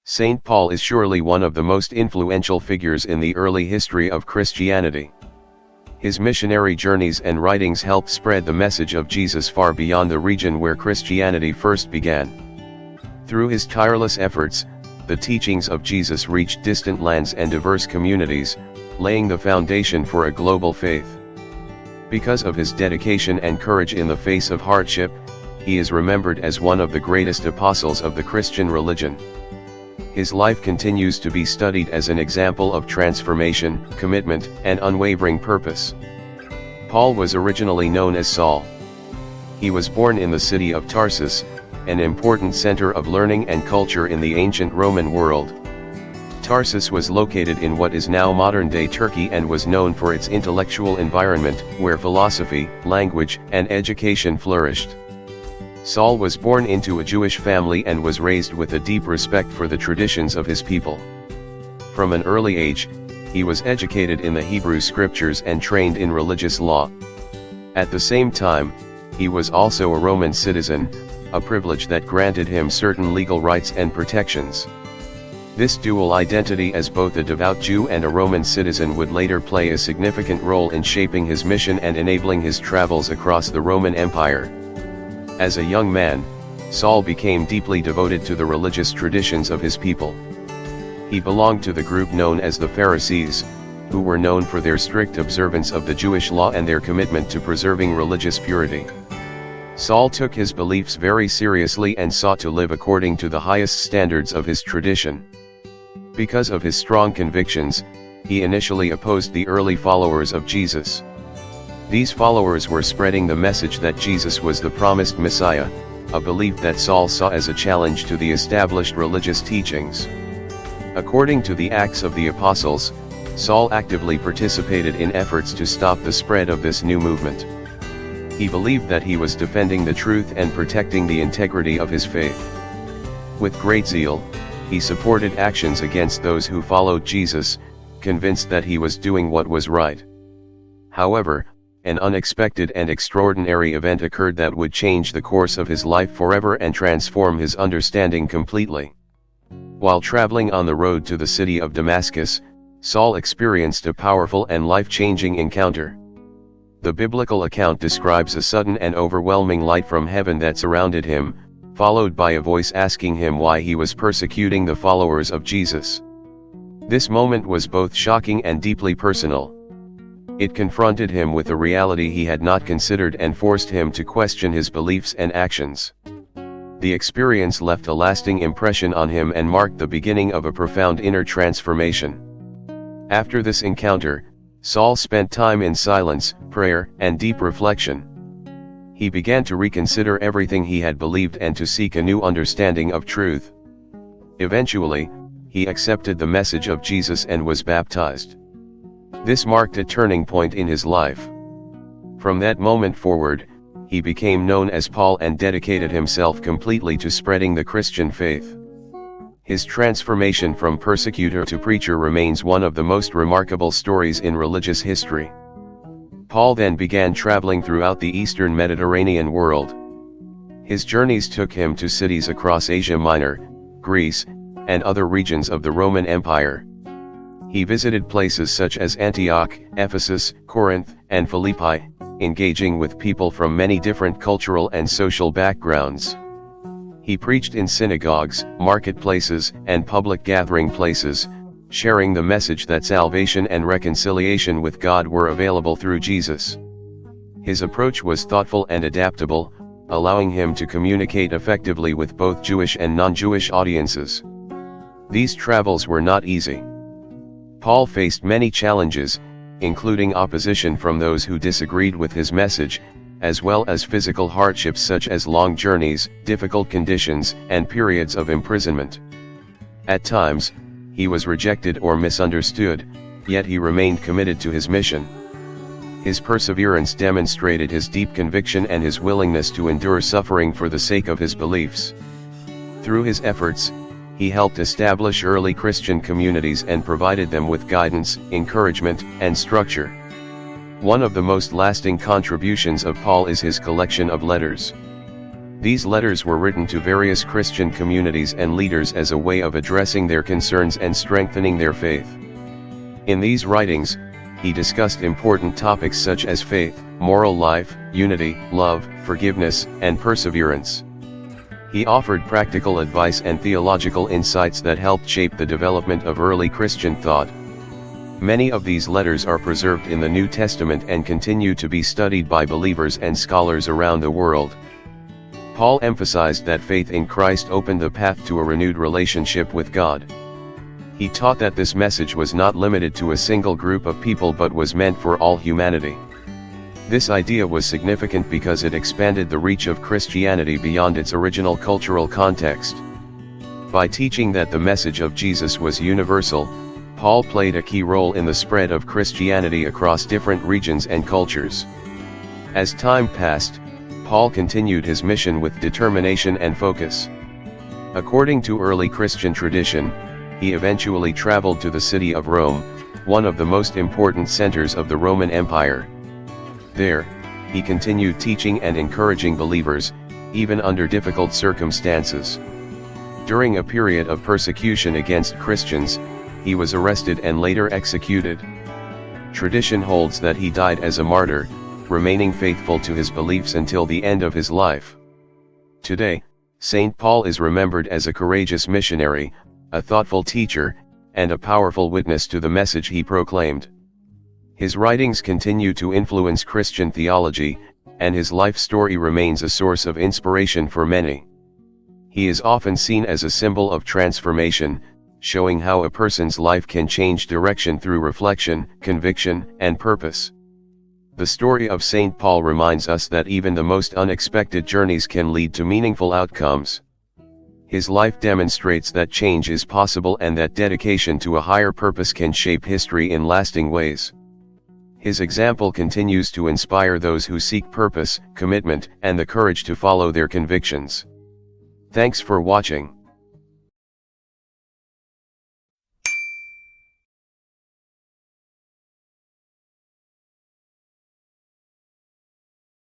Saint Paul is surely one of the most influential figures in the early history of Christianity. His missionary journeys and writings helped spread the message of Jesus far beyond the region where Christianity first began. Through his tireless efforts, the teachings of Jesus reached distant lands and diverse communities, laying the foundation for a global faith. Because of his dedication and courage in the face of hardship, he is remembered as one of the greatest apostles of the Christian religion. His life continues to be studied as an example of transformation, commitment, and unwavering purpose. Paul was originally known as Saul. He was born in the city of Tarsus, an important center of learning and culture in the ancient Roman world. Tarsus was located in what is now modern-day Turkey and was known for its intellectual environment, where philosophy, language, and education flourished. Saul was born into a Jewish family and was raised with a deep respect for the traditions of his people. From an early age, he was educated in the Hebrew scriptures and trained in religious law. At the same time, he was also a Roman citizen, a privilege that granted him certain legal rights and protections. This dual identity as both a devout Jew and a Roman citizen would later play a significant role in shaping his mission and enabling his travels across the Roman Empire. As a young man, Saul became deeply devoted to the religious traditions of his people. He belonged to the group known as the Pharisees, who were known for their strict observance of the Jewish law and their commitment to preserving religious purity. Saul took his beliefs very seriously and sought to live according to the highest standards of his tradition. Because of his strong convictions, he initially opposed the early followers of Jesus. These followers were spreading the message that Jesus was the promised Messiah, a belief that Saul saw as a challenge to the established religious teachings. According to the Acts of the Apostles, Saul actively participated in efforts to stop the spread of this new movement. He believed that he was defending the truth and protecting the integrity of his faith. With great zeal, he supported actions against those who followed Jesus, convinced that he was doing what was right. However, an unexpected and extraordinary event occurred that would change the course of his life forever and transform his understanding completely. While traveling on the road to the city of Damascus, Saul experienced a powerful and life-changing encounter. The biblical account describes a sudden and overwhelming light from heaven that surrounded him, followed by a voice asking him why he was persecuting the followers of Jesus. This moment was both shocking and deeply personal. It confronted him with a reality he had not considered and forced him to question his beliefs and actions. The experience left a lasting impression on him and marked the beginning of a profound inner transformation. After this encounter, Saul spent time in silence, prayer, and deep reflection. He began to reconsider everything he had believed and to seek a new understanding of truth. Eventually, he accepted the message of Jesus and was baptized. This marked a turning point in his life. From that moment forward, he became known as Paul and dedicated himself completely to spreading the Christian faith. His transformation from persecutor to preacher remains one of the most remarkable stories in religious history. Paul then began traveling throughout the eastern Mediterranean world. His journeys took him to cities across Asia Minor, Greece, and other regions of the Roman Empire. He visited places such as Antioch, Ephesus, Corinth, and Philippi, engaging with people from many different cultural and social backgrounds. He preached in synagogues, marketplaces, and public gathering places, sharing the message that salvation and reconciliation with God were available through Jesus. His approach was thoughtful and adaptable, allowing him to communicate effectively with both Jewish and non-Jewish audiences. These travels were not easy. Paul faced many challenges, including opposition from those who disagreed with his message, as well as physical hardships such as long journeys, difficult conditions, and periods of imprisonment. At times, he was rejected or misunderstood, yet he remained committed to his mission. His perseverance demonstrated his deep conviction and his willingness to endure suffering for the sake of his beliefs. Through his efforts, he helped establish early Christian communities and provided them with guidance, encouragement, and structure. One of the most lasting contributions of Paul is his collection of letters. These letters were written to various Christian communities and leaders as a way of addressing their concerns and strengthening their faith. In these writings, he discussed important topics such as faith, moral life, unity, love, forgiveness, and perseverance. He offered practical advice and theological insights that helped shape the development of early Christian thought. Many of these letters are preserved in the New Testament and continue to be studied by believers and scholars around the world. Paul emphasized that faith in Christ opened the path to a renewed relationship with God. He taught that this message was not limited to a single group of people but was meant for all humanity. This idea was significant because it expanded the reach of Christianity beyond its original cultural context. By teaching that the message of Jesus was universal, Paul played a key role in the spread of Christianity across different regions and cultures. As time passed, Paul continued his mission with determination and focus. According to early Christian tradition, he eventually traveled to the city of Rome, one of the most important centers of the Roman Empire. There, he continued teaching and encouraging believers, even under difficult circumstances. During a period of persecution against Christians, he was arrested and later executed. Tradition holds that he died as a martyr, remaining faithful to his beliefs until the end of his life. Today, St. Paul is remembered as a courageous missionary, a thoughtful teacher, and a powerful witness to the message he proclaimed. His writings continue to influence Christian theology, and his life story remains a source of inspiration for many. He is often seen as a symbol of transformation, showing how a person's life can change direction through reflection, conviction, and purpose. The story of St. Paul reminds us that even the most unexpected journeys can lead to meaningful outcomes. His life demonstrates that change is possible and that dedication to a higher purpose can shape history in lasting ways. His example continues to inspire those who seek purpose, commitment, and the courage to follow their convictions. Thanks for watching.